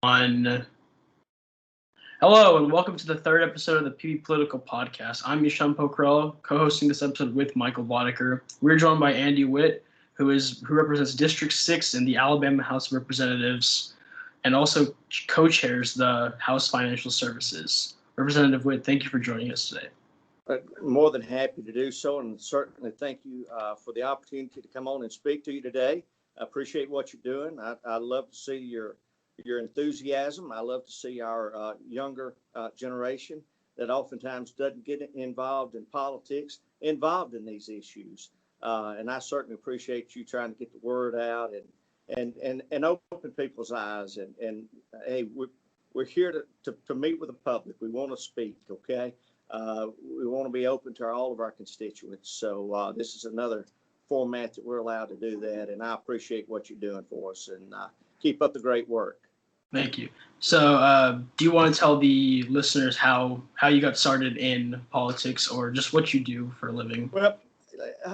On Hello and welcome to the third episode of the PB Political Podcast. I'm Eshan Pokhrel, co-hosting this episode with Michael Bodeker. We're joined by Andy Whitt, who represents District 6 in the Alabama House of Representatives, and also co-chairs the House Financial Services. Representative Whitt, thank you for joining us today. More than happy to do so, and certainly thank you for the opportunity to come on and speak to you today. I appreciate what you're doing. I love to see your enthusiasm. I love to see our younger generation that oftentimes doesn't get involved in politics, involved in these issues. And I certainly appreciate you trying to get the word out and open people's eyes. And hey, we're here to meet with the public. We want to speak, okay? We want to be open to all of our constituents. So this is another format that we're allowed to do that. And I appreciate what you're doing for us, and keep up the great work. Thank you. So do you want to tell the listeners how you got started in politics, or just what you do for a living? Well,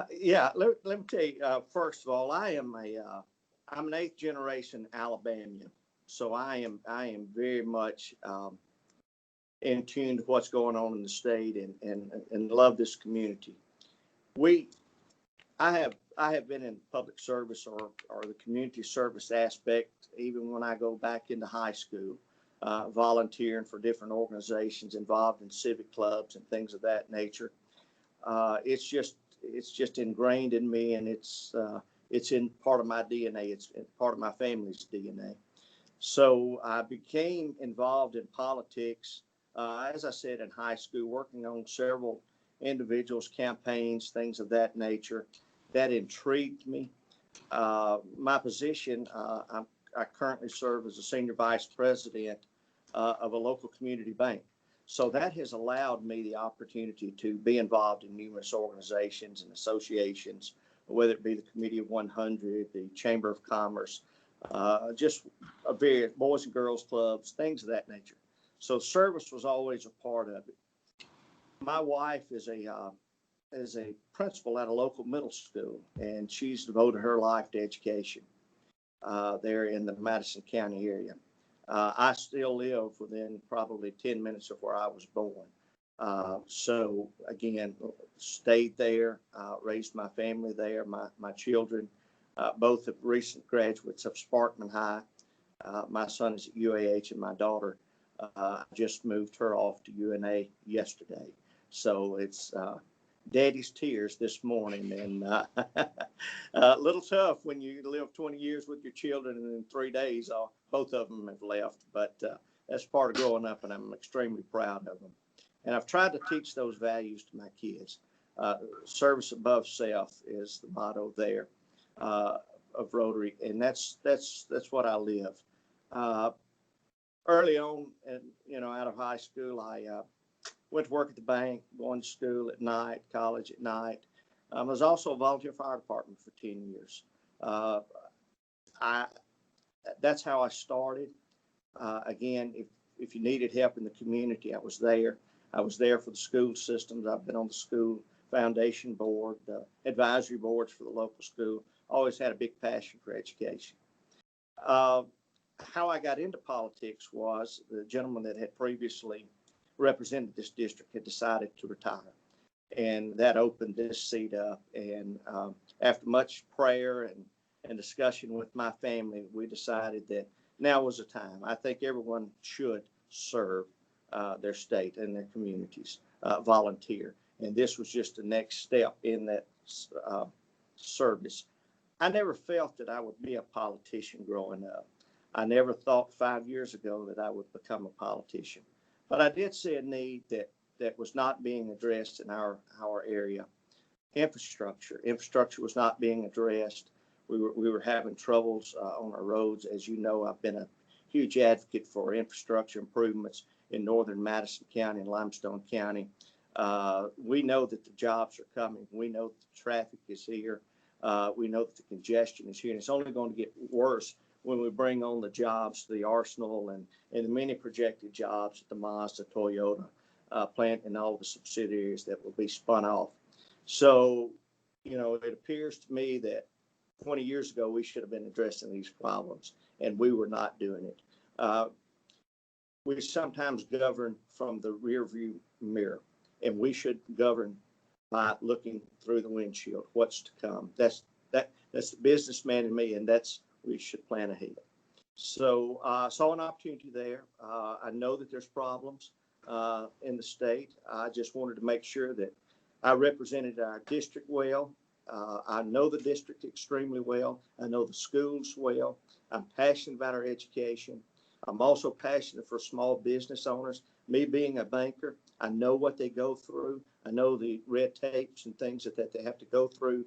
yeah, let me tell you, first of all, I'm an eighth generation Alabamian. So I am very much in tune to what's going on in the state and love this community. I have been in public service or the community service aspect even when I go back into high school, volunteering for different organizations, involved in civic clubs and things of that nature. It's just ingrained in me, and it's in part of my DNA. It's part of my family's DNA. So I became involved in politics, as I said, in high school, working on several individuals' campaigns, things of that nature. That intrigued me. My position, I currently serve as a senior vice president of a local community bank. So that has allowed me the opportunity to be involved in numerous organizations and associations, whether it be the Committee of 100, the Chamber of Commerce, just various Boys and Girls Clubs, things of that nature. So service was always a part of it. My wife is a principal at a local middle school, and she's devoted her life to education there in the Madison County area. I still live within probably 10 minutes of where I was born. So again, stayed there, raised my family there. My children, both of recent graduates of Sparkman High. My son is at UAH, and my daughter just moved her off to UNA yesterday. So it's daddy's tears this morning, and a little tough when you live 20 years with your children and in 3 days both of them have left, but that's part of growing up, and I'm extremely proud of them. And I've tried to teach those values to my kids. Service above self is the motto there of Rotary, and that's what I live. Early on, and out of high school, I went to work at the bank, going to school at night, college at night. I was also a volunteer fire department for 10 years. That's how I started. Again, if you needed help in the community, I was there. I was there for the school systems. I've been on the school foundation board, the advisory boards for the local school. Always had a big passion for education. How I got into politics was the gentleman that had previously represented this district had decided to retire, and that opened this seat up. And after much prayer and discussion with my family, we decided that now was the time. I think everyone should serve their state and their communities, volunteer, and this was just the next step in that service. I never felt that I would be a politician growing up. I never thought 5 years ago that I would become a politician. But I did see a need that was not being addressed in our area. Infrastructure was not being addressed. We were having troubles on our roads. As you know, I've been a huge advocate for infrastructure improvements in northern Madison County and Limestone County. We know that the jobs are coming. We know that the traffic is here. We know that the congestion is here, and it's only going to get worse when we bring on the jobs to the Arsenal and the many projected jobs at the Mazda, Toyota plant, and all the subsidiaries that will be spun off. So, it appears to me that 20 years ago, we should have been addressing these problems, and we were not doing it. Uh, we sometimes govern from the rear view mirror, and we should govern by looking through the windshield, what's to come. That's the businessman in me, and we should plan ahead. So I saw an opportunity there. I know that there's problems in the state. I just wanted to make sure that I represented our district well. I know the district extremely well. I know the schools well. I'm passionate about our education. I'm also passionate for small business owners. Me being a banker, I know what they go through. I know the red tapes and things that they have to go through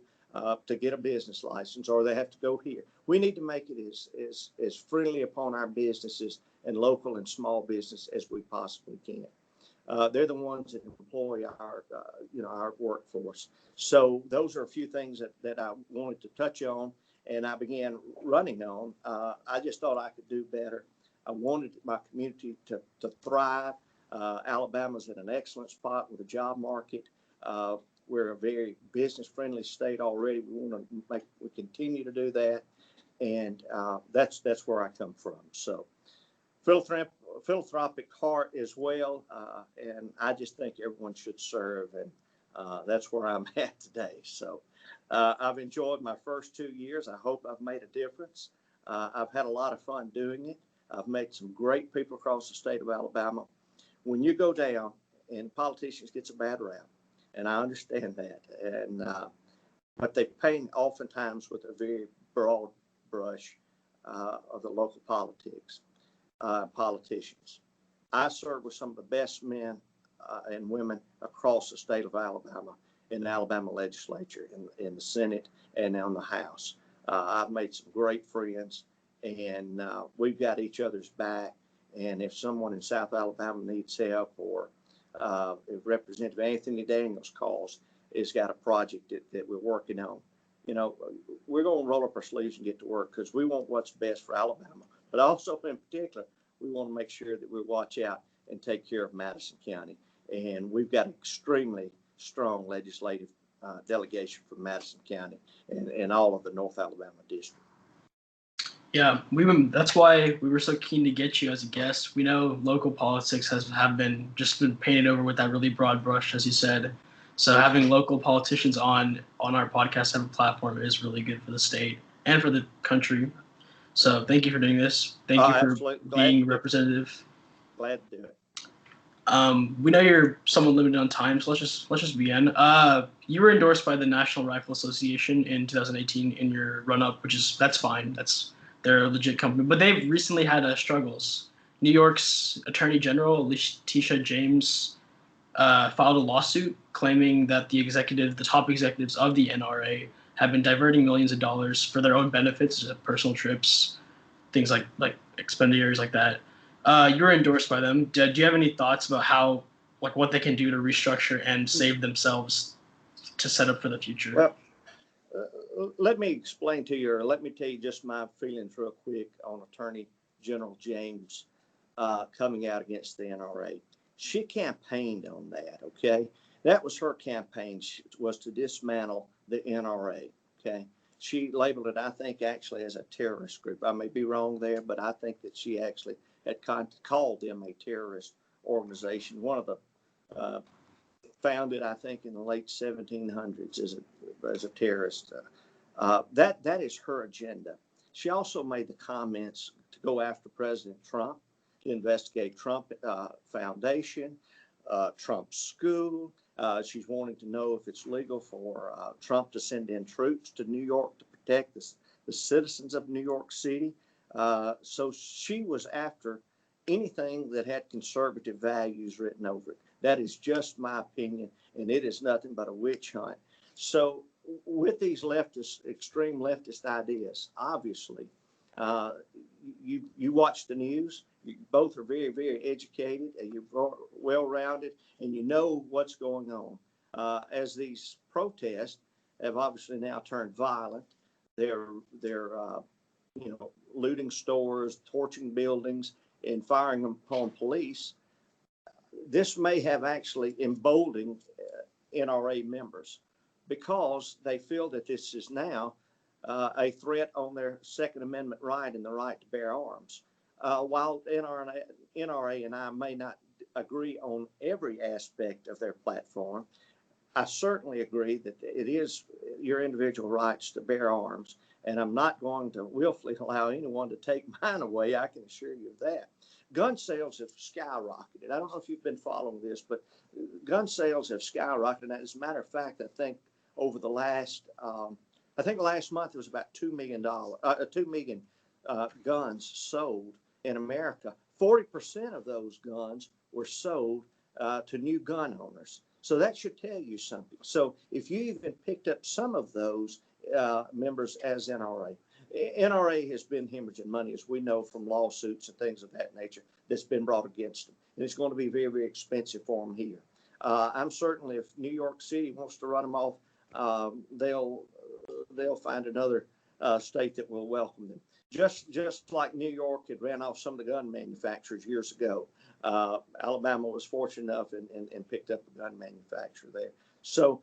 to get a business license, or they have to go here. We need to make it as friendly upon our businesses and local and small business as we possibly can. They're the ones that employ our workforce. So those are a few things that I wanted to touch on, and I began running on. I just thought I could do better. I wanted my community to thrive. Alabama's in an excellent spot with the job market. We're a very business-friendly state already. We continue to do that, and that's where I come from. So, philanthropic heart as well, and I just think everyone should serve, and that's where I'm at today. So, I've enjoyed my first 2 years. I hope I've made a difference. I've had a lot of fun doing it. I've met some great people across the state of Alabama. When you go down, and politicians gets a bad rap, and I understand that, and but they paint oftentimes with a very broad brush of the local politicians. I serve with some of the best men and women across the state of Alabama in the Alabama legislature, in the Senate, and in the House. I've made some great friends, and we've got each other's back. And if someone in South Alabama needs help, or if Representative Anthony Daniels calls, has got a project that we're working on, we're going to roll up our sleeves and get to work, because we want what's best for Alabama. But also, in particular, we want to make sure that we watch out and take care of Madison County. And we've got an extremely strong legislative delegation from Madison County and all of the North Alabama district. Yeah, that's why we were so keen to get you as a guest. We know local politics have been painted over with that really broad brush, as you said. So having local politicians on our podcast, have a platform, is really good for the state and for the country. So thank you for doing this. Thank you for being representative. Glad to do it. We know you're somewhat limited on time, so let's just begin. You were endorsed by the National Rifle Association in 2018 in your run-up, that's fine. They're a legit company, but they've recently had struggles. New York's Attorney General Letitia James filed a lawsuit claiming that the top executives of the NRA have been diverting millions of dollars for their own benefits, personal trips, things like expenditures like that. You're endorsed by them. Do you have any thoughts about what they can do to restructure and save themselves to set up for the future? Well, let me explain to you, or let me tell you just my feelings real quick on Attorney General James coming out against the NRA. She campaigned on that, okay? That was her campaign, was to dismantle the NRA, okay? She labeled it, I think, actually as a terrorist group. I may be wrong there, but I think that she actually had called them a terrorist organization. One of the founded, I think, in the late 1700s as a terrorist. That is her agenda. She also made the comments to go after President Trump, to investigate Trump Foundation, Trump School. She's wanting to know if it's legal for Trump to send in troops to New York to protect the citizens of New York City. So she was after anything that had conservative values written over it. That is just my opinion, and it is nothing but a witch hunt. So with these extreme leftist ideas, obviously, you watch the news. You both are very, very educated, and you're well-rounded, and you know what's going on. As these protests have obviously now turned violent, they're looting stores, torching buildings, and firing upon police. This may have actually emboldened NRA members, because they feel that this is now a threat on their Second Amendment right and the right to bear arms. while NRA and I may not agree on every aspect of their platform, I certainly agree that it is your individual rights to bear arms, and I'm not going to willfully allow anyone to take mine away. I can assure you of that. Gun sales have skyrocketed. I don't know if you've been following this, but gun sales have skyrocketed. And as a matter of fact, I think over the last, last month there was about $2 million guns sold in America. 40% of those guns were sold to new gun owners. So that should tell you something. So if you even picked up some of those members as NRA, NRA has been hemorrhaging money, as we know from lawsuits and things of that nature that's been brought against them. And it's going to be very, very expensive for them here. I'm certainly, if New York City wants to run them off, they'll find another state that will welcome them. Just like New York had ran off some of the gun manufacturers years ago. Alabama was fortunate enough and picked up a gun manufacturer there. So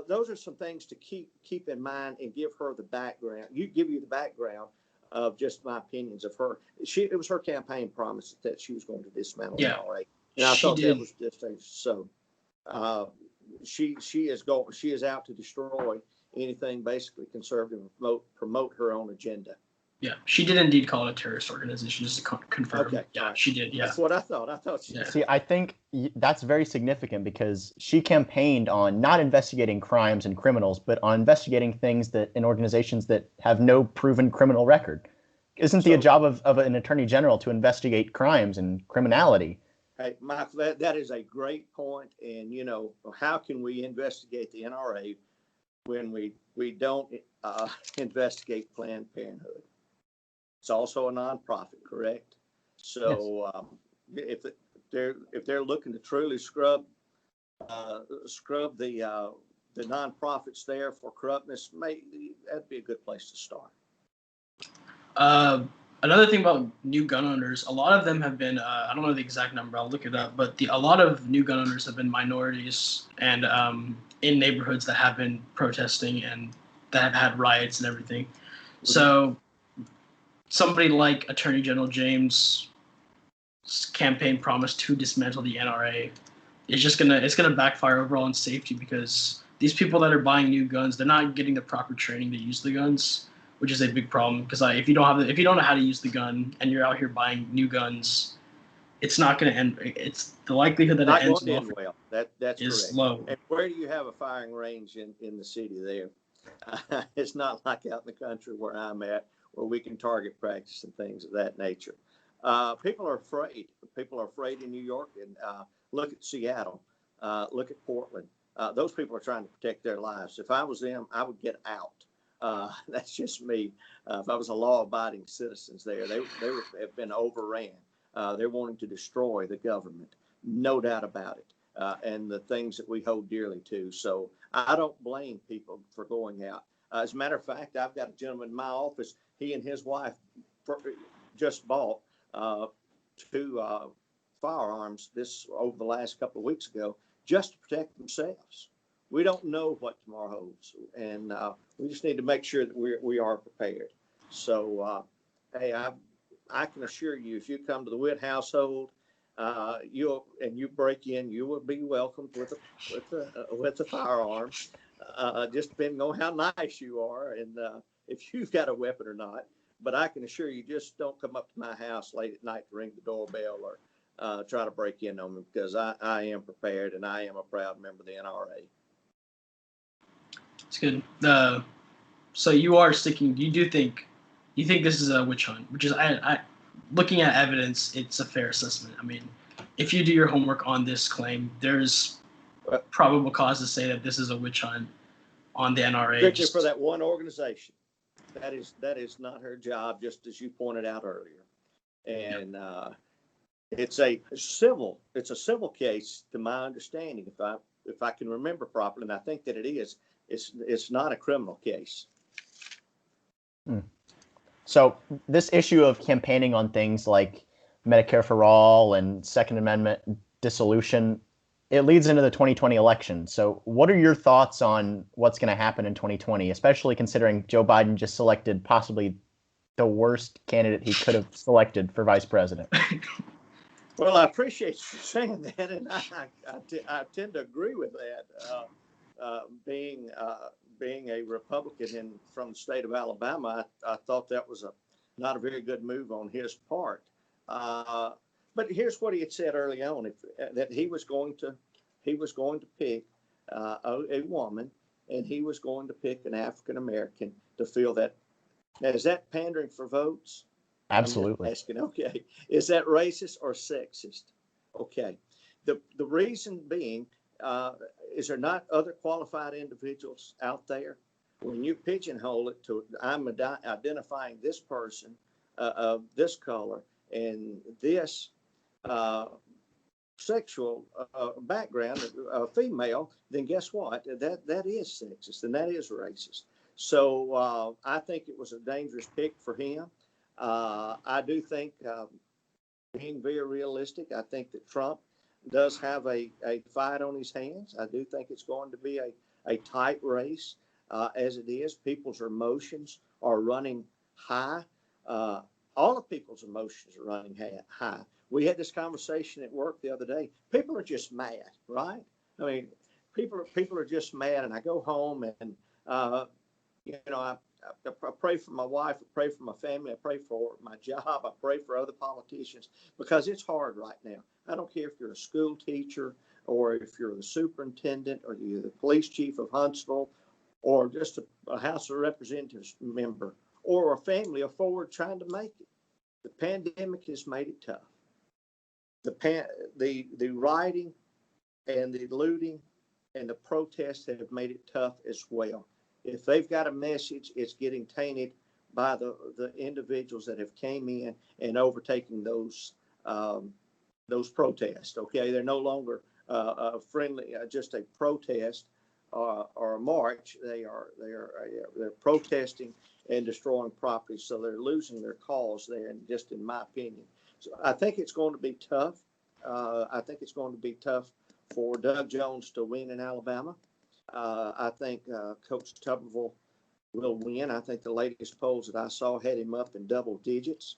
those are some things to keep in mind and give her the background. Give you the background of just my opinions of her. It was her campaign promise that she was going to dismantle NRA, and I thought that was just so. She is out to destroy anything basically conservative and promote her own agenda. Yeah, she did indeed call it a terrorist organization, just to confirm. Okay. Yeah, she did. Yeah. That's what I thought. I thought she did. See, I think that's very significant because she campaigned on not investigating crimes and criminals, but on investigating things that in organizations that have no proven criminal record. Isn't the job of an attorney general to investigate crimes and criminality? Hey, Michael, that is a great point. And, how can we investigate the NRA when we don't investigate Planned Parenthood? It's also a nonprofit, correct? So if they're looking to truly scrub the nonprofits there for corruptness, that'd be a good place to start. Another thing about new gun owners, a lot of them have been, I don't know the exact number, I'll look it up, but a lot of new gun owners have been minorities and in neighborhoods that have been protesting and that have had riots and everything. Mm-hmm. So somebody like Attorney General James' campaign promise to dismantle the NRA is it's gonna backfire overall on safety because these people that are buying new guns, they're not getting the proper training to use the guns, which is a big problem. Because if you don't know how to use the gun and you're out here buying new guns, it's not going to end. It's the likelihood that it ends well. That's is correct. Low. And where do you have a firing range in the city there? It's not like out in the country where I'm at, where we can target practice and things of that nature. People are afraid. People are afraid in New York, and look at Seattle. Look at Portland. Those people are trying to protect their lives. If I was them, I would get out. That's just me. If I was a law-abiding citizens there, they would have been overran. They're wanting to destroy the government, no doubt about it, and the things that we hold dearly to. So I don't blame people for going out. As a matter of fact, I've got a gentleman in my office. He and his wife just bought 2 firearms over the last couple of weeks ago just to protect themselves. We don't know what tomorrow holds, and we just need to make sure that we are prepared. So, hey, I can assure you, if you come to the Whitt household, you break in, you will be welcomed with a firearm. Just depending on how nice you are and if you've got a weapon or not. But I can assure you, just don't come up to my house late at night to ring the doorbell or try to break in on me, because I am prepared and I am a proud member of the NRA. It's good. So you are sticking. You think this is a witch hunt, which is I looking at evidence, it's a fair assessment. I mean, if you do your homework on this claim, there's probable cause to say that this is a witch hunt on the NRA. Strictly for that one organization. That is not her job, just as you pointed out earlier. And it's a civil case, to my understanding, if I can remember properly, and I think that it is. It's not a criminal case. So this issue of campaigning on things like Medicare for all and Second Amendment dissolution, it leads into the 2020 election. So what are your thoughts on what's going to happen in 2020, especially considering Joe Biden just selected possibly the worst candidate he could have selected for vice president. Well, I appreciate you saying that, and I tend to agree with that. Being a Republican from the state of Alabama, I thought that was not a very good move on his part. But here's what he had said early on: that he was going to pick a woman, and he was going to pick an African American to fill that. Now, is that pandering for votes? Absolutely. I'm just asking, okay. Is that racist or sexist? Okay. The reason being, is there not other qualified individuals out there? When you pigeonhole it to, I'm identifying this person of this color and this sexual background, female, then guess what? That is sexist and that is racist. So I think it was a dangerous pick for him. I do think, being very realistic, I think that Trump does have a fight on his hands. I do think it's going to be a tight race as it is. People's emotions are running high. All of people's emotions are running high. We had this conversation at work the other day. People are just mad, right? I mean, people are just mad. And I go home and, I pray for my wife, I pray for my family, I pray for my job, I pray for other politicians because it's hard right now. I don't care if you're a school teacher or if you're the superintendent or you're the police chief of Huntsville or just a House of Representatives member or a family of four trying to make it. The pandemic has made it tough. The rioting and the looting and the protests have made it tough as well. If they've got a message, it's getting tainted by the individuals that have came in and overtaking those protests. Okay, they're no longer friendly, just a protest or a march. They're protesting and destroying property, so they're losing their cause there. And just in my opinion, so I think it's going to be tough. I think it's going to be tough for Doug Jones to win in Alabama. I think Coach Tuberville will win. I think the latest polls that I saw had him up in double digits.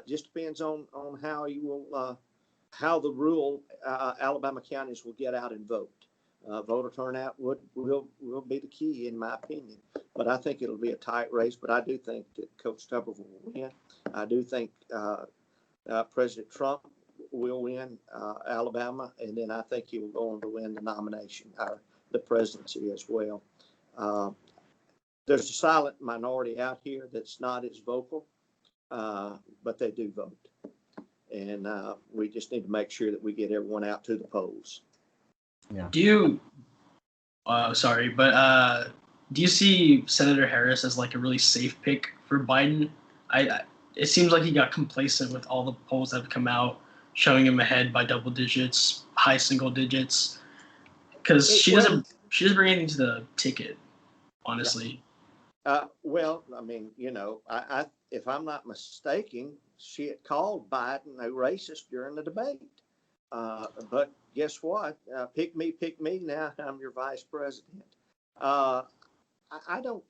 Just depends on how you will, how the rural Alabama counties will get out and vote. Voter turnout will be the key, in my opinion. But I think it'll be a tight race. But I do think that Coach Tuberville will win. I do think President Trump will win Alabama, and then I think he will go on to win the nomination. The presidency as well. There's a silent minority out here that's not as vocal, but they do vote. And we just need to make sure that we get everyone out to the polls. Yeah. Do you see Senator Harris as like a really safe pick for Biden? It seems like he got complacent with all the polls that have come out showing him ahead by double digits, high single digits. Because she doesn't bring anything to the ticket, honestly. Well, I mean, I if I'm not mistaken, she had called Biden a racist during the debate. But guess what? Pick me. Now I'm your vice president. I don't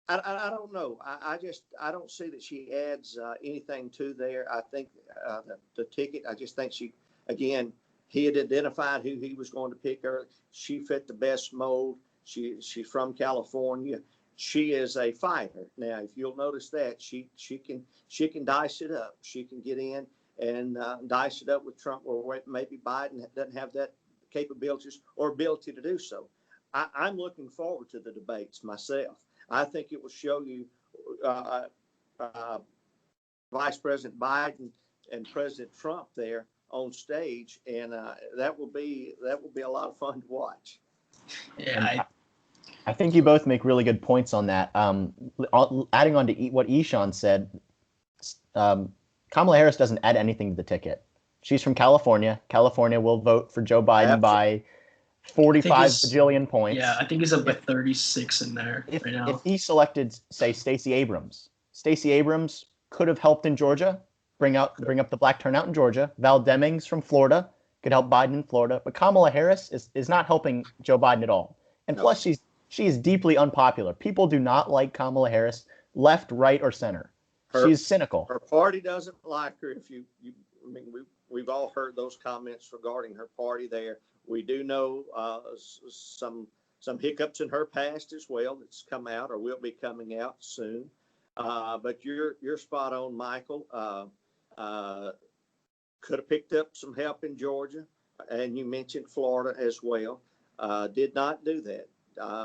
know. I don't see that she adds anything to there. I think the ticket. I just think he had identified who he was going to pick early. She fit the best mold. She's from California. She is a fighter. Now, if you'll notice that she can dice it up. She can get in and dice it up with Trump, or maybe Biden doesn't have that capabilities or ability to do so. I'm looking forward to the debates myself. I think it will show you Vice President Biden and President Trump there on stage, and that will be a lot of fun to watch. Yeah, I think you both make really good points on that. Adding on to what Eshan said, Kamala Harris doesn't add anything to the ticket. She's from California. California will vote for Joe Biden by 45 bajillion points. Yeah, I think he's up by 36 in there right now. If he selected, say, Stacey Abrams could have helped in Georgia, bring up the black turnout in Georgia. Val Demings from Florida could help Biden in Florida. But Kamala Harris is not helping Joe Biden at all. And plus, she is deeply unpopular. People do not like Kamala Harris left, right, or center. She's cynical. Her party doesn't like her. I mean, we've all heard those comments regarding her party there. We do know some hiccups in her past as well that's come out or will be coming out soon. But you're spot on, Michael. Could have picked up some help in Georgia, and you mentioned Florida as well. Did not do that.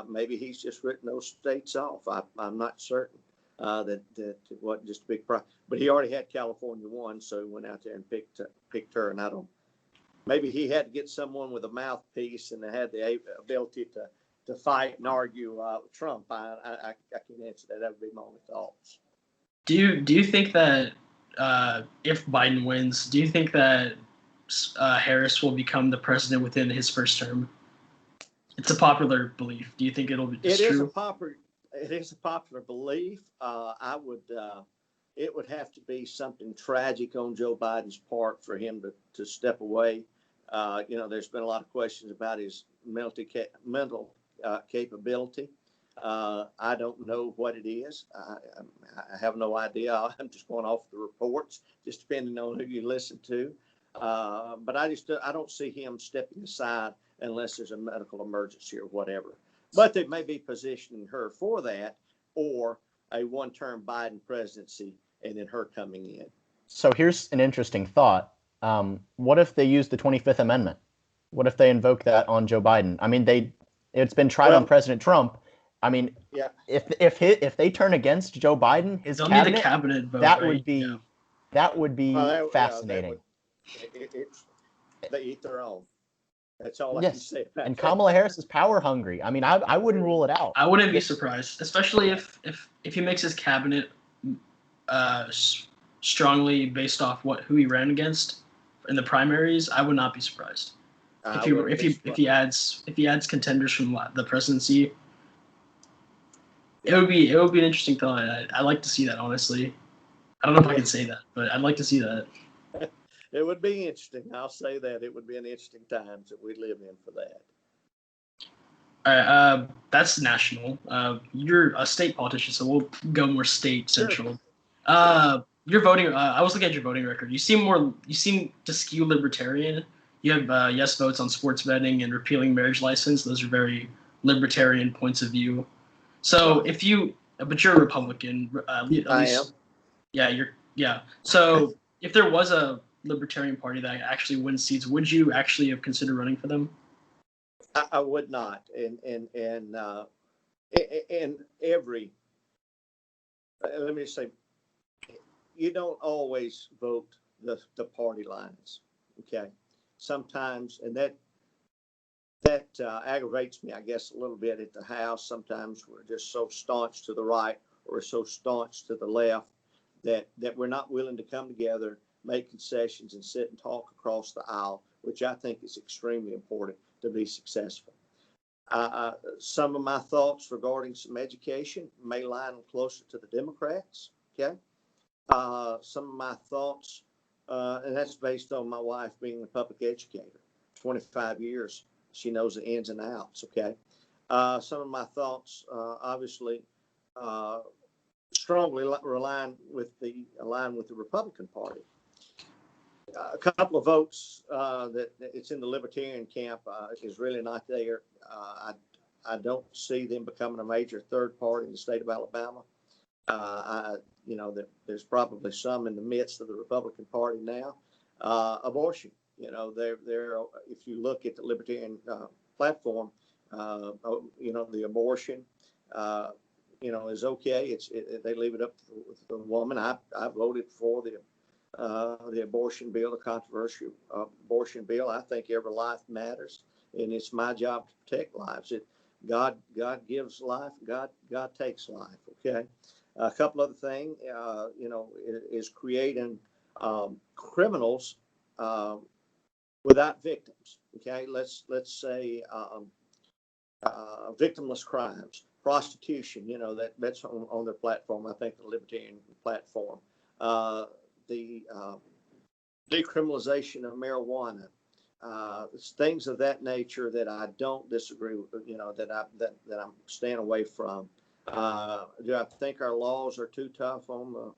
Maybe he's just written those states off. I'm not certain that it wasn't just a big problem. But he already had California won, so he went out there and picked her. And maybe he had to get someone with a mouthpiece and had the ability to fight and argue with Trump. I can't answer that. That would be my only thoughts. Do you think that if Biden wins, do you think that Harris will become the president within his first term? It's a popular belief. Do you think it'll be true? It is a popular belief. It would have to be something tragic on Joe Biden's part for him to step away. There's been a lot of questions about his mental capability. I don't know what it is. I have no idea. I'm just going off the reports, just depending on who you listen to. But I don't see him stepping aside unless there's a medical emergency or whatever. But they may be positioning her for that, or a one-term Biden presidency and then her coming in. So here's an interesting thought. What if they use the 25th Amendment? What if they invoke that on Joe Biden? I mean, it's been tried on President Trump. I mean, yeah. If they turn against Joe Biden, his They'll cabinet, need a cabinet vote, that right? would be fascinating. They eat their own. That's all I can say about and that. Kamala Harris is power hungry. I mean, I wouldn't rule it out. I wouldn't be surprised, especially if he makes his cabinet strongly based off who he ran against in the primaries. I would not be surprised if he adds contenders from the presidency. It would be an interesting thought. I'd like to see that, honestly. I don't know if I can say that, but I'd like to see that. It would be interesting. I'll say that it would be an interesting times that we live in for that. All right, that's national. You're a state politician, so we'll go more state central. Sure. Your voting. I was looking at your voting record. You seem to skew libertarian. You have yes votes on sports betting and repealing marriage license. Those are very libertarian points of view. So but you're a Republican. At least, I am. Yeah. So if there was a Libertarian Party that actually wins seats, would you actually have considered running for them? I would not. And every, let me say, you don't always vote the party lines. Okay. Sometimes, and that aggravates me, I guess, a little bit at the House. Sometimes we're just so staunch to the right or so staunch to the left that we're not willing to come together, make concessions, and sit and talk across the aisle, which I think is extremely important to be successful. Some of my thoughts regarding some education may line closer to the Democrats. Okay. Some of my thoughts, and that's based on my wife being a public educator, 25 years. She knows the ins and outs. Okay. Some of my thoughts, obviously, strongly align with the Republican Party. A couple of votes that it's in the Libertarian camp is really not there. I don't see them becoming a major third party in the state of Alabama. There's probably some in the midst of the Republican Party now. Abortion, they're if you look at the Libertarian platform, the abortion, is okay. They leave it up to the woman. I voted for the abortion bill, the controversial abortion bill. I think every life matters, and it's my job to protect lives. God gives life. God takes life. Okay. A couple other things, is creating criminals without victims. Okay. Let's say victimless crimes, prostitution. That's on their platform. I think the Libertarian platform. The decriminalization of marijuana, things of that nature that I don't disagree with, that I'm staying away from. Do I think our laws are too tough on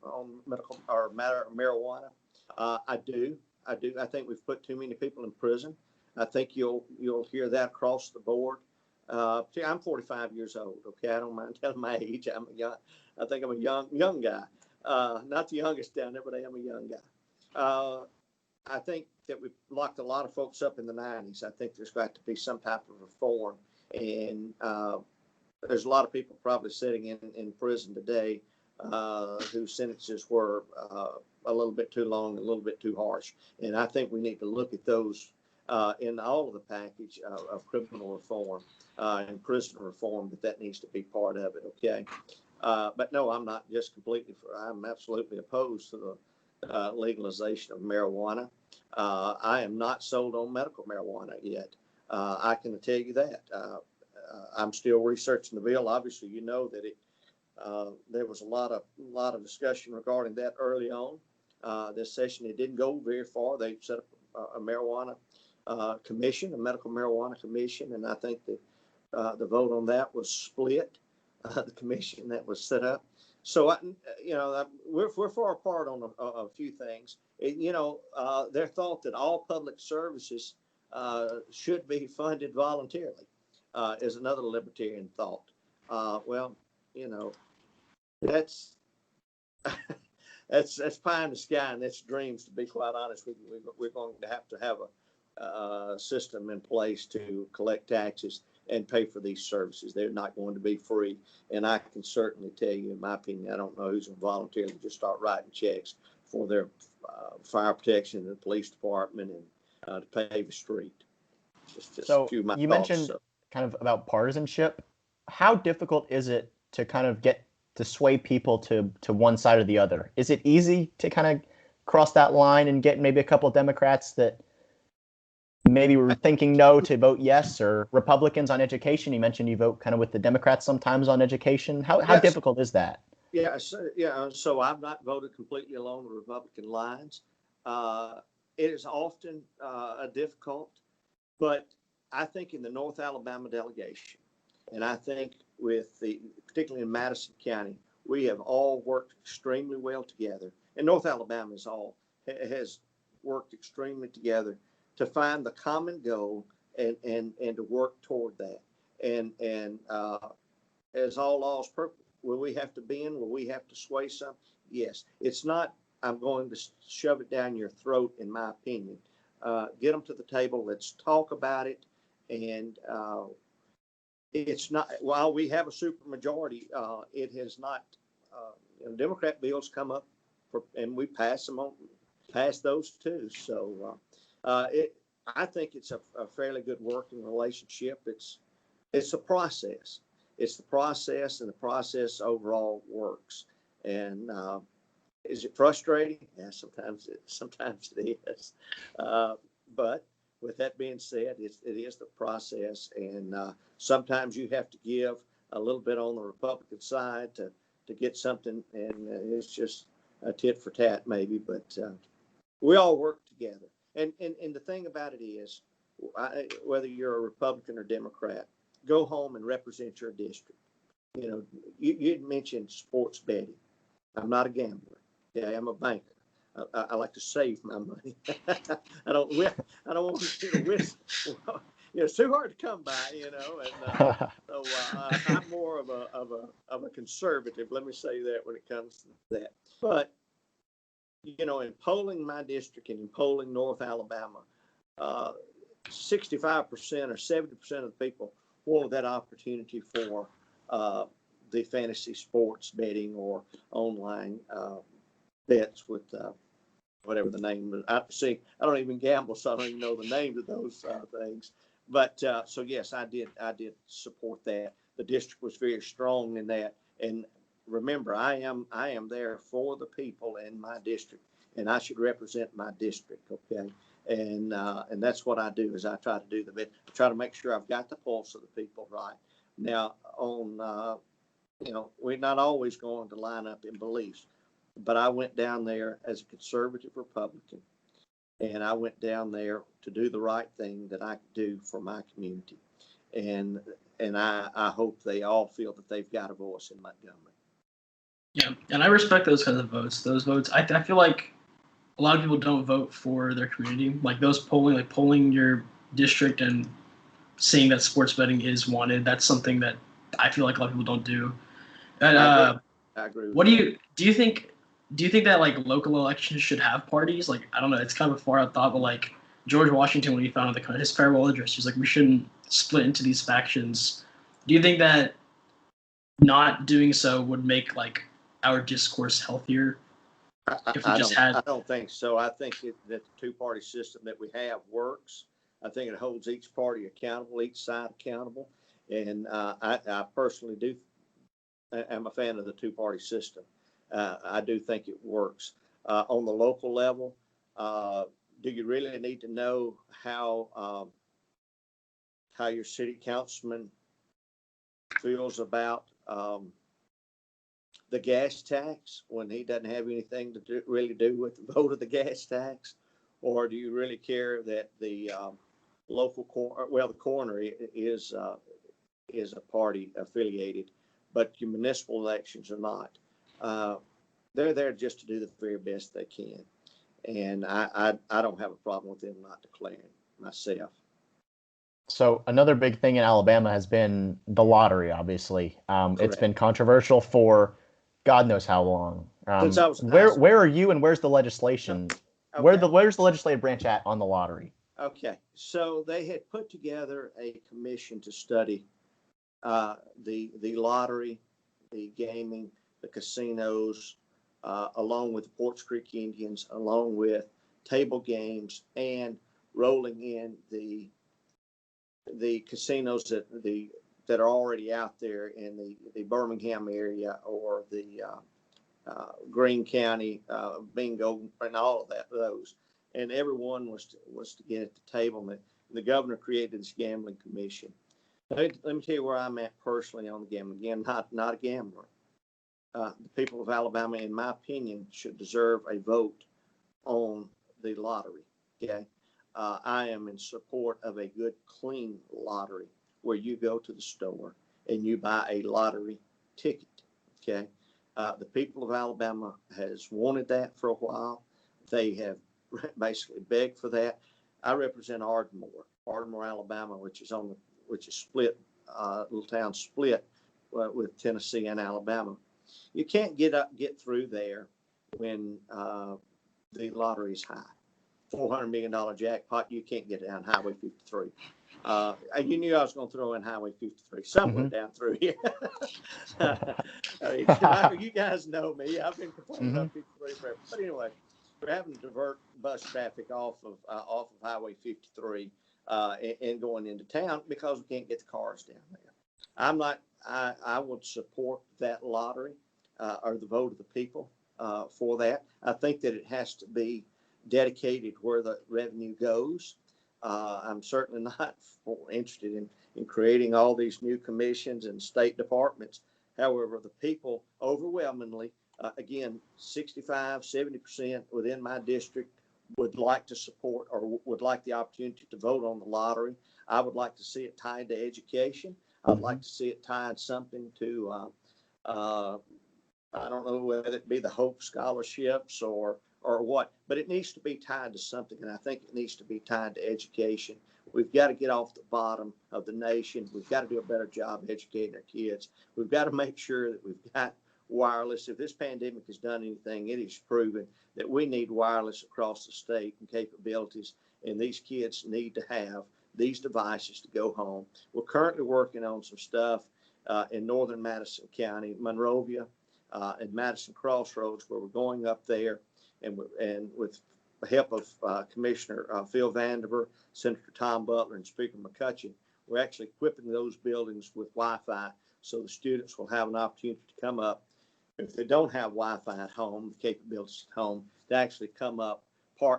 medical or matter marijuana? I do. I do. I think we've put too many people in prison. I think you'll hear that across the board. See, I'm 45 years old. Okay, I don't mind telling my age. I think I'm a young guy. Not the youngest down there, but I am a young guy. I think that we've locked a lot of folks up in the 90s. I think there's got to be some type of reform, and there's a lot of people probably sitting in prison today whose sentences were a little bit too long, a little bit too harsh. And I think we need to look at those in all of the package of criminal reform and prison reform, that needs to be part of it. Okay. But no, I'm not just completely I'm absolutely opposed to the legalization of marijuana. I am not sold on medical marijuana yet. I can tell you that. I'm still researching the bill. Obviously, you know that there was a lot of discussion regarding that early on this session. It didn't go very far. They set up a marijuana commission, a medical marijuana commission, and I think the vote on that was split. The commission that was set up. So we're far apart on a few things. They're thought that all public services should be funded voluntarily. Is another libertarian thought. Well, that's that's pie in the sky, and that's dreams. To be quite honest with you, we're going to have a system in place to collect taxes and pay for these services. They're not going to be free, and I can certainly tell you, in my opinion, I don't know who's going to voluntarily just start writing checks for their fire protection and the police department and to pave a street. Just so a few of my you thoughts, mentioned kind of about partisanship. How difficult is it to kind of get to sway people to one side or the other? Is it easy to kind of cross that line and get maybe a couple of Democrats that maybe were thinking no to vote yes, or Republicans on education? You mentioned you vote kind of with the Democrats sometimes on education. How Yes. difficult is that? Yeah, so I've not voted completely along the Republican lines. It is often difficult, but I think in the North Alabama delegation, and I think particularly in Madison County, we have all worked extremely well together. And North Alabama has worked extremely together to find the common goal and to work toward that. And as all laws perfect, will we have to bend? Will we have to sway some? Yes. It's not, I'm going to shove it down your throat, in my opinion. Get them to the table. Let's talk about it. And it's not, while we have a supermajority, it has not, Democrat bills come up and we pass those too. So I think it's a fairly good working relationship. It's a process. It's the process, and the process overall works. And is it frustrating? Yeah, sometimes it is. But with that being said, it is the process, and sometimes you have to give a little bit on the Republican side to get something, and it's just a tit for tat maybe. But we all work together. And the thing about it is, whether you're a Republican or Democrat, go home and represent your district. You mentioned sports betting. I'm not a gambler. Yeah, I'm a banker. I like to save my money. I don't want to risk. It's too hard to come by, And so I'm more of a conservative. Let me say that when it comes to that. But in polling my district and in polling North Alabama, 65% or 70% of the people wanted that opportunity for the fantasy sports betting or online bets with whatever the name is. I don't even gamble, so I don't even know the names of those things. But so yes, I did support that. The district was very strong in that. And remember, I am there for the people in my district, and I should represent my district. Okay. And that's what I do, is I try to do the best. I try to make sure I've got the pulse of the people right. Now, we're not always going to line up in beliefs, but I went down there as a conservative Republican, and I went down there to do the right thing that I could do for my community. and I hope they all feel that they've got a voice in Montgomery. Yeah, and I respect those kinds of votes. Those votes, I feel like a lot of people don't vote for their community. Like those polling your district and seeing that sports betting is wanted. That's something that I feel like a lot of people don't do. And I agree with what that. do you think? Do you think that like local elections should have parties? Like I don't know, it's kind of a far out thought, but like George Washington when he founded his farewell address, he's like we shouldn't split into these factions. Do you think that not doing so would make like our discourse healthier if we just had? I don't think so. I think that the two-party system that we have works. I think it holds each party accountable, each side accountable, and I personally do. I'm a fan of the two-party system. I do think it works. On the local level, do you really need to know how your city councilman feels about the gas tax when he doesn't have anything to really do with the vote of the gas tax? Or do you really care that the local the coroner is a party affiliated, but your municipal elections are not? They're there just to do the very best they can. And I don't have a problem with them not declaring myself. So another big thing in Alabama has been the lottery, obviously. It's been controversial for God knows how long. Since I was where are you and where's the legislation? Okay. Where's the legislative branch at on the lottery? Okay, so they had put together a commission to study the lottery, the gaming, the casinos, along with the Porch Creek Indians, along with table games, and rolling in the casinos that are already out there in the Birmingham area or the Greene County bingo and all of those. And everyone was to get at the table. And the governor created this gambling commission. Let me tell you where I'm at personally on the gambling. Again, not a gambler. The people of Alabama, in my opinion, should deserve a vote on the lottery. Okay, I am in support of a good, clean lottery where you go to the store and you buy a lottery ticket. Okay, the people of Alabama has wanted that for a while. They have basically begged for that. I represent Ardmore, Alabama, which is split, little town split with Tennessee and Alabama. You can't get through there when the lottery is high. $400 million jackpot, you can't get down Highway 53. You knew I was going to throw in Highway 53 somewhere down through here. I mean, you guys know me. I've been complaining about 53 forever. But anyway, we're having to divert bus traffic off of Highway 53 and going into town because we can't get the cars down there. I would support that lottery or the vote of the people for that. I think that it has to be dedicated where the revenue goes. I'm certainly not interested in creating all these new commissions and state departments. However, the people overwhelmingly, again, 65, 70% within my district would like to support or would like the opportunity to vote on the lottery. I would like to see it tied to education. I'd like to see it tied something to, I don't know whether it be the Hope scholarships or what, but it needs to be tied to something. And I think it needs to be tied to education. We've got to get off the bottom of the nation. We've got to do a better job educating our kids. We've got to make sure that we've got wireless. If this pandemic has done anything, it is proven that we need wireless across the state and capabilities. And these kids need to have these devices to go home. We're currently working on some stuff in northern Madison County, Monrovia, and Madison Crossroads, where we're going up there and with the help of Commissioner Phil Vandiver, Senator Tom Butler, and Speaker McCutcheon, we're actually equipping those buildings with Wi-Fi so the students will have an opportunity to come up. If they don't have Wi-Fi at home, the capabilities at home, to actually come up,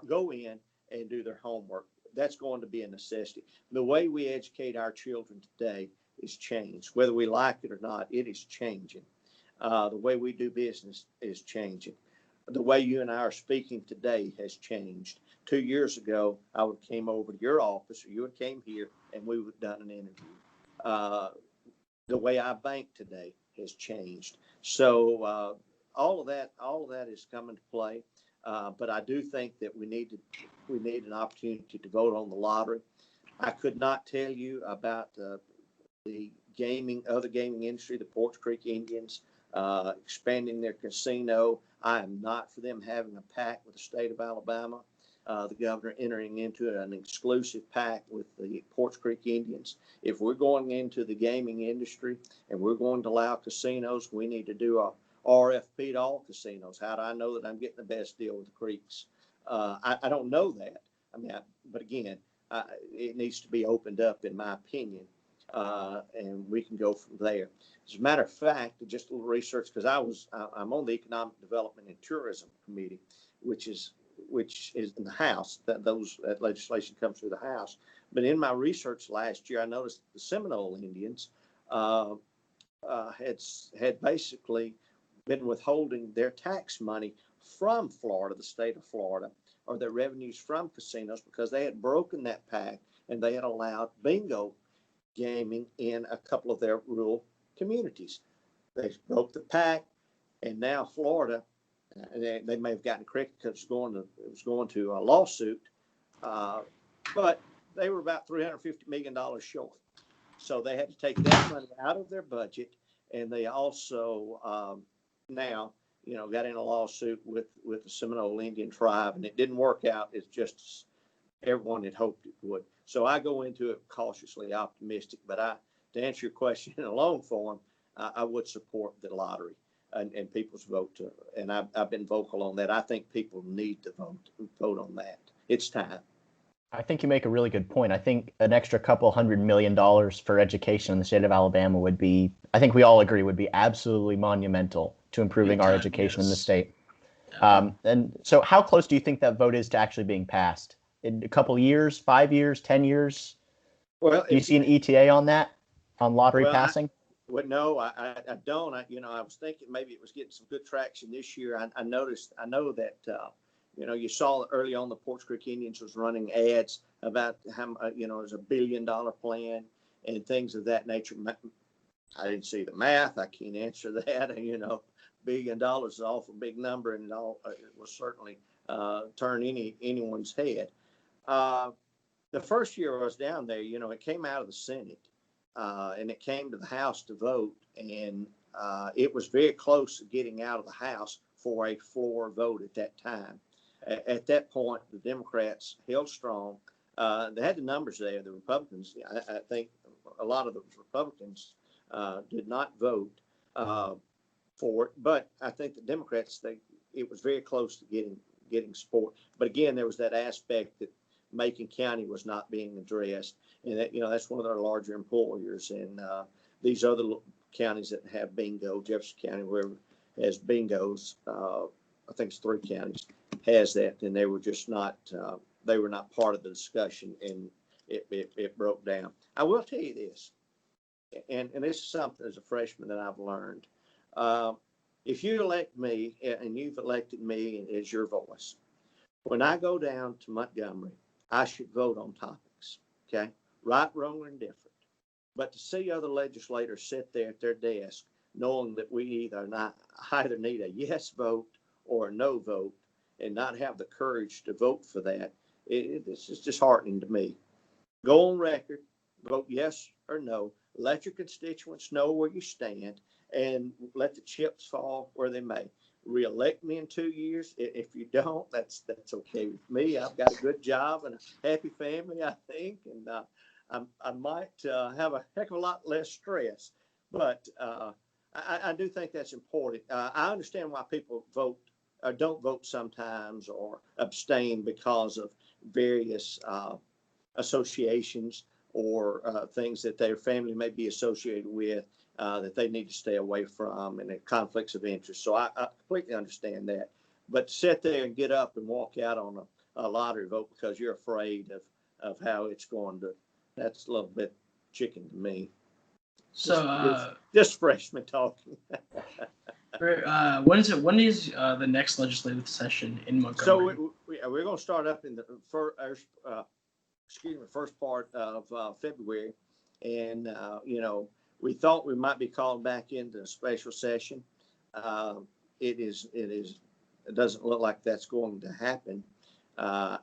go in and do their homework. That's going to be a necessity. The way we educate our children today is changed. Whether we like it or not, it is changing. The way we do business is changing. The way you and I are speaking today has changed. 2 years ago, I would have came over to your office or you would have came here and we would have done an interview. The way I bank today has changed. So all of that is coming to play. But I do think that we need an opportunity to vote on the lottery. I could not tell you about the other gaming industry, the Porch Creek Indians expanding their casino. I am not for them having a pact with the state of Alabama. The governor entering into an exclusive pact with the Porch Creek Indians. If we're going into the gaming industry and we're going to allow casinos, we need to do a RFP to all casinos. How do I know that I'm getting the best deal with the Creeks? I don't know that. But again, it needs to be opened up, in my opinion, and we can go from there. As a matter of fact, just a little research, because I'm on the Economic Development and Tourism Committee, which is in the House. That legislation comes through the House. But in my research last year, I noticed the Seminole Indians had basically been withholding their tax money from Florida, the state of Florida, or their revenues from casinos, because they had broken that pact and they had allowed bingo gaming in a couple of their rural communities. They broke the pact, and now Florida. They may have gotten corrected because it was going to a lawsuit, but they were about $350 million short. So they had to take that money out of their budget, and they also now got in a lawsuit with the Seminole Indian tribe, and it didn't work out as just everyone had hoped it would. So I go into it cautiously optimistic, but to answer your question in a long form, I would support the lottery. And people's vote and I've been vocal on that. I think people need to vote on that. It's time. I think you make a really good point. I think an extra couple $100 million for education in the state of Alabama would be, I think we all agree, would be absolutely monumental to improving our education in the state. And so how close do you think that vote is to actually being passed? In a couple years, 5 years, 10 years? Well, do you see an ETA on that, on lottery passing? No, I don't. I was thinking maybe it was getting some good traction this year. I know that, you saw early on the Porch Creek Indians was running ads about how, it was $1 billion plan and things of that nature. I didn't see the math. I can't answer that. $1 billion is an awful big number, and it will certainly turn anyone's head. The first year I was down there, it came out of the Senate. And it came to the House to vote, and it was very close to getting out of the House for a floor vote at that time. At that point, the Democrats held strong. They had the numbers there. The Republicans, I think a lot of the Republicans did not vote for it, but I think the Democrats, it was very close to getting support. But again, there was that aspect that Macon County was not being addressed, and that that's one of their larger employers. And these other counties that have bingo, Jefferson County, wherever has bingos, I think it's 3 counties has that, and they were just not they were not part of the discussion, and it broke down. I will tell you this, and this is something as a freshman that I've learned. If you elect me, and you've elected me as your voice, when I go down to Montgomery, I should vote on topics, okay? Right, wrong, or indifferent. But to see other legislators sit there at their desk knowing that we either need a yes vote or a no vote and not have the courage to vote for that, this is disheartening to me. Go on record, vote yes or no. Let your constituents know where you stand, and let the chips fall where they may. Reelect me in 2 years. If you don't, that's okay with me. I've got a good job and a happy family, I think, and I might have a heck of a lot less stress. But I do think that's important. I understand why people vote or don't vote sometimes, or abstain because of various associations or things that their family may be associated with. That they need to stay away from, and conflicts of interest. So I completely understand that. But to sit there and get up and walk out on a lottery vote because you're afraid of how it's going to, that's a little bit chicken to me. So just freshman talking. When is the next legislative session in Montgomery? So we're going to start up in the first part of February. And, we thought we might be called back into a special session. It doesn't look like that's going to happen. I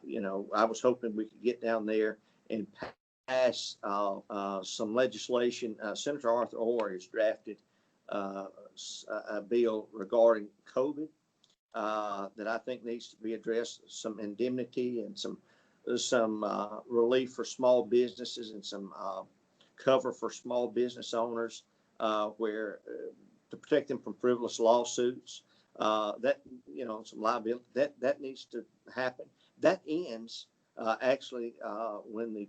was hoping we could get down there and pass some legislation. Senator Arthur Orr has drafted a bill regarding COVID that I think needs to be addressed. Some indemnity and some relief for small businesses and some cover for small business owners where to protect them from frivolous lawsuits. Some liability that needs to happen. That ends when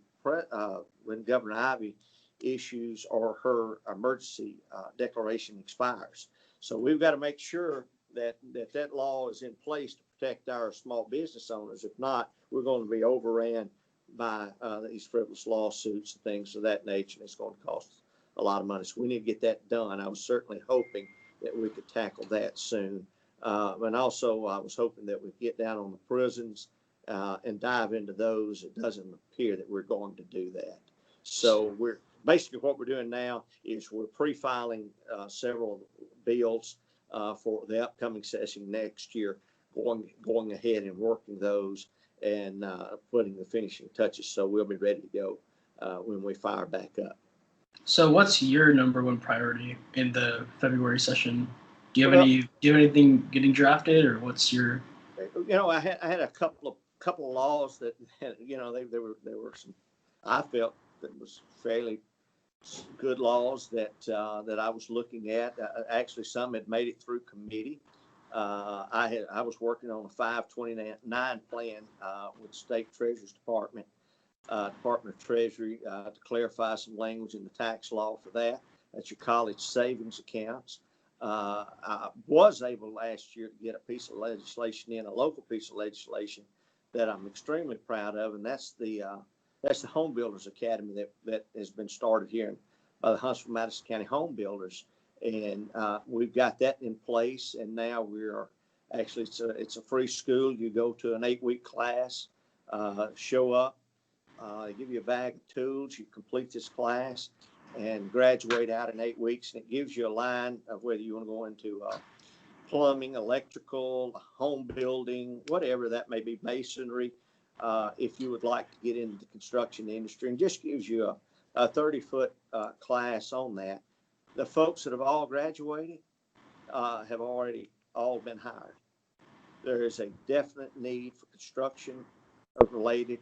Governor Ivey issues or her emergency declaration expires. So we've got to make sure that law is in place to protect our small business owners. If not, we're going to be overran by these frivolous lawsuits and things of that nature. It's going to cost a lot of money. So we need to get that done. I was certainly hoping that we could tackle that soon. And also I was hoping that we'd get down on the prisons and dive into those. It doesn't appear that we're going to do that. So what we're doing now is we're pre-filing several bills for the upcoming session next year, going ahead and working those and putting the finishing touches. So we'll be ready to go when we fire back up. So what's your number one priority in the February session? Do you have anything getting drafted, or what's your? I had a couple of laws that there were some I felt that was fairly good laws that I was looking at. Actually, some had made it through committee. I was working on a 529 plan with the State Treasurer's Department, Department of Treasury, to clarify some language in the tax law for that. That's your college savings accounts. I was able last year to get a piece of legislation a local piece of legislation that I'm extremely proud of, and that's the Home Builders Academy that has been started here by the Huntsville-Madison County Home Builders. And we've got that in place, and now it's a free school. You go to an 8-week class, show up, they give you a bag of tools, you complete this class and graduate out in 8 weeks, and it gives you a line of whether you want to go into plumbing, electrical, home building, whatever that may be, masonry, if you would like to get into the construction industry, and just gives you a 30-foot class on that. The folks that have all graduated have already all been hired. There is a definite need for construction related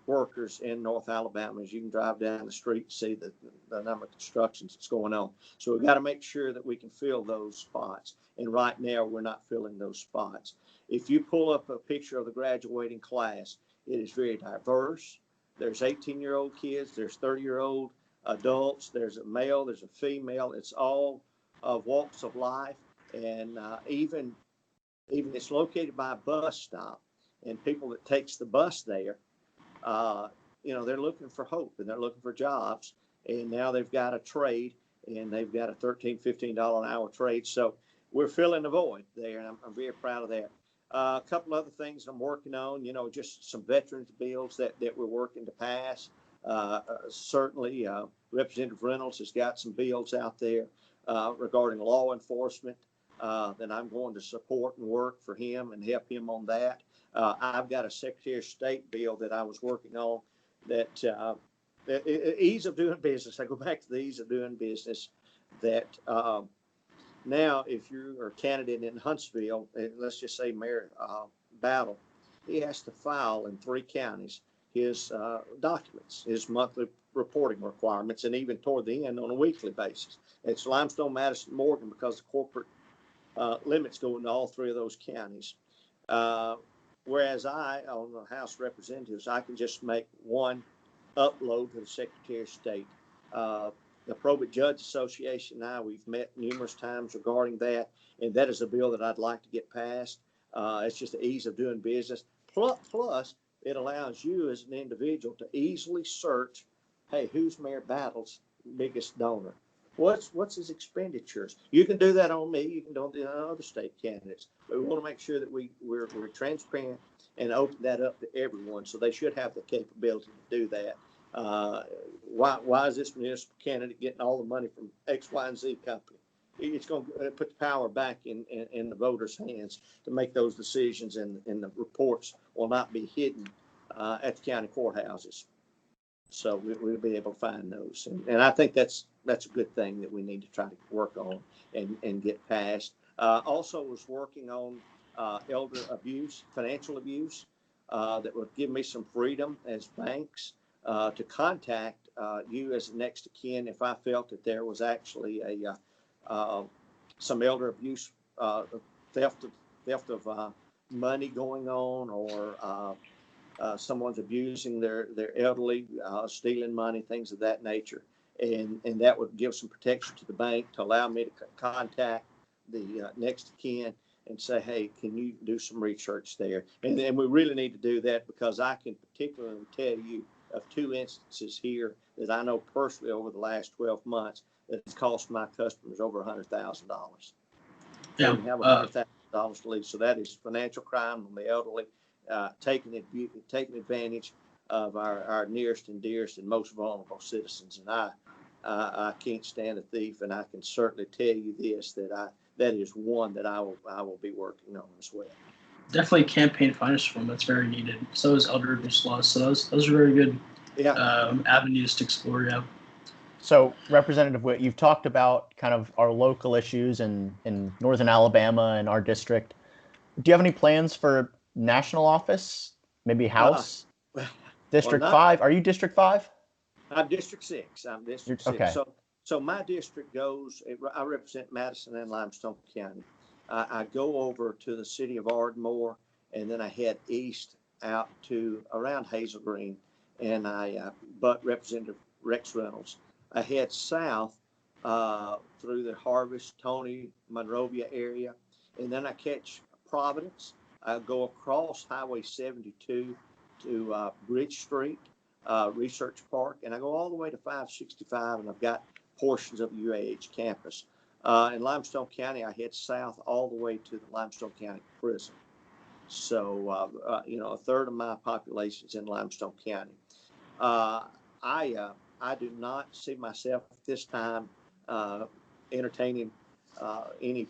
workers in North Alabama. As you can drive down the street and see the number of constructions that's going on. So we've got to make sure that we can fill those spots. And right now we're not filling those spots. If you pull up a picture of the graduating class, it is very diverse. There's 18-year-old kids, there's 30-year-old adults, there's a male, there's a female. It's all walks of life, and even it's located by a bus stop, and people that takes the bus there, they're looking for hope and they're looking for jobs, and now they've got a trade, and they've got a $13, $15 an hour trade. So we're filling the void there, and I'm very proud of that. A couple other things I'm working on, just some veterans bills that we're working to pass. Certainly, Representative Reynolds has got some bills out there regarding law enforcement that I'm going to support and work for him and help him on that. I've got a Secretary of State bill that I was working on that ease of doing business. I go back to the ease of doing business that now, if you're a candidate in Huntsville, let's just say Mayor Battle, he has to file in 3 counties his documents, his monthly reporting requirements, and even toward the end on a weekly basis. It's Limestone, Madison, Morgan, because the corporate limits go into all 3 of those counties. Whereas on the House of Representatives, I can just make one upload to the Secretary of State. The Probate Judge Association and we've met numerous times regarding that, and that is a bill that I'd like to get passed. It's just the ease of doing business. Plus, it allows you as an individual to easily search, hey, who's Mayor Battle's biggest donor? What's his expenditures? You can do that on me. You can do it on other state candidates. But we want to make sure that we're transparent and open that up to everyone. So they should have the capability to do that. Why is this municipal candidate getting all the money from X, Y, and Z company? It's going to put the power back in the voters' hands to make those decisions, and the reports will not be hidden at the county courthouses. So we'll be able to find those, and I think that's a good thing that we need to try to work on and get passed. Also was working on elder abuse, financial abuse, that would give me some freedom as banks to contact you as next of kin if I felt that there was actually some elder abuse, theft of money going on, or someone's abusing their elderly, stealing money, things of that nature. And that would give some protection to the bank to allow me to contact the next of kin and say, hey, can you do some research there? And we really need to do that, because I can particularly tell you of 2 instances here that I know personally over the last 12 months that it's cost my customers over $100,000. Yeah. They have $100,000 to leave. So that is financial crime on the elderly, taking advantage of our nearest and dearest and most vulnerable citizens. And I can't stand a thief, and I can certainly tell you this, that is one that I will be working on as well. Definitely campaign finance reform, that's very needed. So is elder abuse laws. So those are very good avenues to explore. Yeah. So, Representative Whitt, you've talked about kind of our local issues in northern Alabama and our district. Do you have any plans for national office? Maybe House? District 5? Are you District 5? I'm District 6. I'm District 6. Okay. So my district goes, I represent Madison and Limestone County. I go over to the city of Ardmore, and then I head east out to around Hazel Green, and I butt Representative Rex Reynolds. I head south through the Harvest, Tony, Monrovia area, and then I catch Providence. I go across Highway 72 to Bridge Street, Research Park, and I go all the way to 565, and I've got portions of the UAH campus. In Limestone County, I head south all the way to the Limestone County Prison. So, a third of my population is in Limestone County. I do not see myself at this time entertaining any.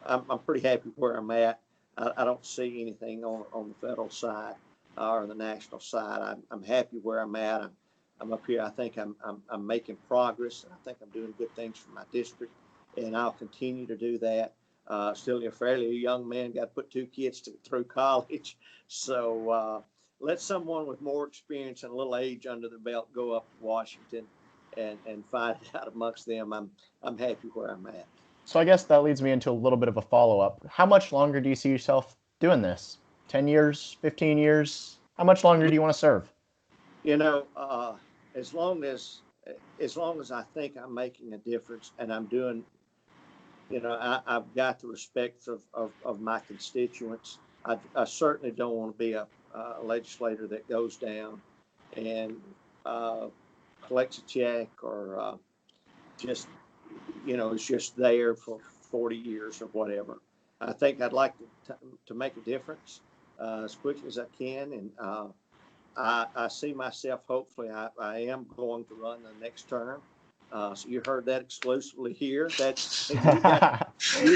I'm pretty happy where I'm at. I don't see anything on the federal side or the national side. I'm happy where I'm at. I'm up here. I think I'm making progress. I think I'm doing good things for my district, and I'll continue to do that. Still a fairly young man, got to put 2 kids through college. So let someone with more experience and a little age under the belt go up to Washington and find it out amongst them. I'm happy where I'm at. So I guess that leads me into a little bit of a follow-up. How much longer do you see yourself doing this? 10 years, 15 years? How much longer do you want to serve? As long as I think I'm making a difference and I'm doing, I've got the respect of my constituents. I certainly don't want to be a legislator that goes down and collects a check or just, is just there for 40 years or whatever. I think I'd like to make a difference as quickly as I can. And I see myself, hopefully, I am going to run the next term. So you heard that exclusively here. That's you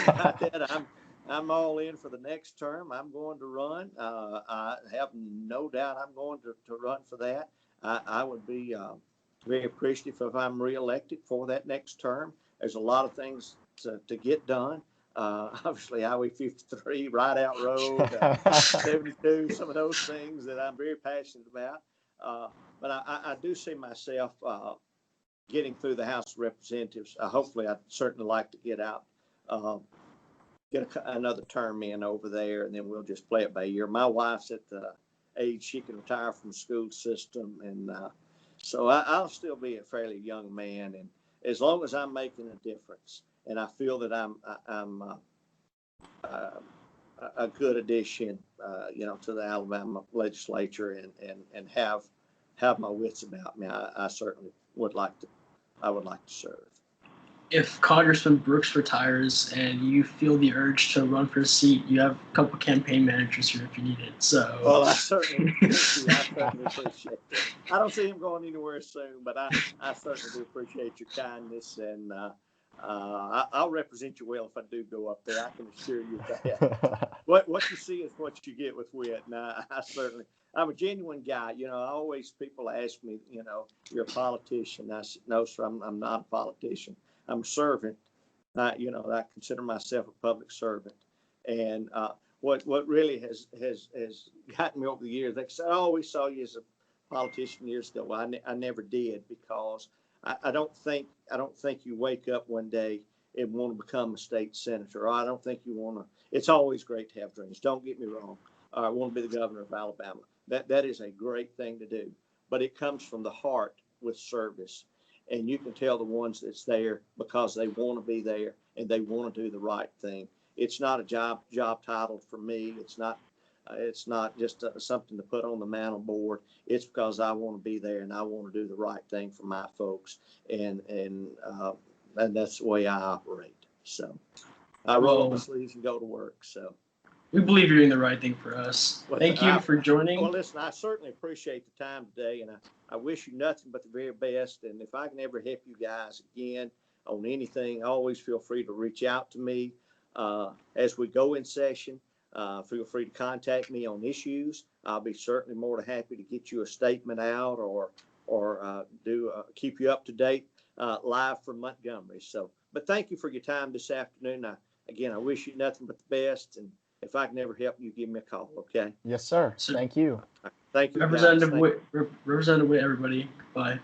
got that. I'm all in for the next term. I'm going to run. I have no doubt I'm going to run for that. I would be very appreciative if I'm reelected for that next term. There's a lot of things to get done. Obviously, Highway 53, Ride Out Road, 72, some of those things that I'm very passionate about. But I do see myself getting through the House of Representatives. Hopefully, I'd certainly like to get out, get another term in over there, and then we'll just play it by ear. My wife's at the age she can retire from the school system, and so I'll still be a fairly young man. And as long as I'm making a difference, and I feel that I'm a good addition, to the Alabama legislature, and have my wits about me, I certainly would like to serve. if Congressman Brooks retires and you feel the urge to run for a seat, you have a couple campaign managers here if you need it. So. Well, I certainly appreciate it. I don't see him going anywhere soon, but I certainly do appreciate your kindness, and I'll represent you well if I do go up there. I can assure you that. What you see is what you get with Whit. And I'm a genuine guy. People ask me, you're a politician. I said, no, sir, I'm not a politician. I'm a servant. I consider myself a public servant. And what really has gotten me over the years, they said, oh, we saw you as a politician years ago. Well, I never did, because I don't think you wake up one day and want to become a state senator. I don't think you want to. It's always great to have dreams. Don't get me wrong. I want to be the governor of Alabama. That is a great thing to do, but it comes from the heart with service. And you can tell the ones that's there because they want to be there and they want to do the right thing. It's not a job title for me. It's not just something to put on the mantle board. It's because I want to be there and I want to do the right thing for my folks. And that's the way I operate. So I roll up my sleeves and go to work. So we believe you're doing the right thing for us. Thank you for joining. Well, listen, I certainly appreciate the time today, and I wish you nothing but the very best. And if I can ever help you guys again on anything, always feel free to reach out to me. As we go in session, feel free to contact me on issues. I'll be certainly more than happy to get you a statement out or keep you up to date live from Montgomery. So, but thank you for your time this afternoon. I wish you nothing but the best. And if I can ever help you, give me a call. Okay. Yes, sir. Thank you. Thank you. Representative Whitt, everybody. Bye.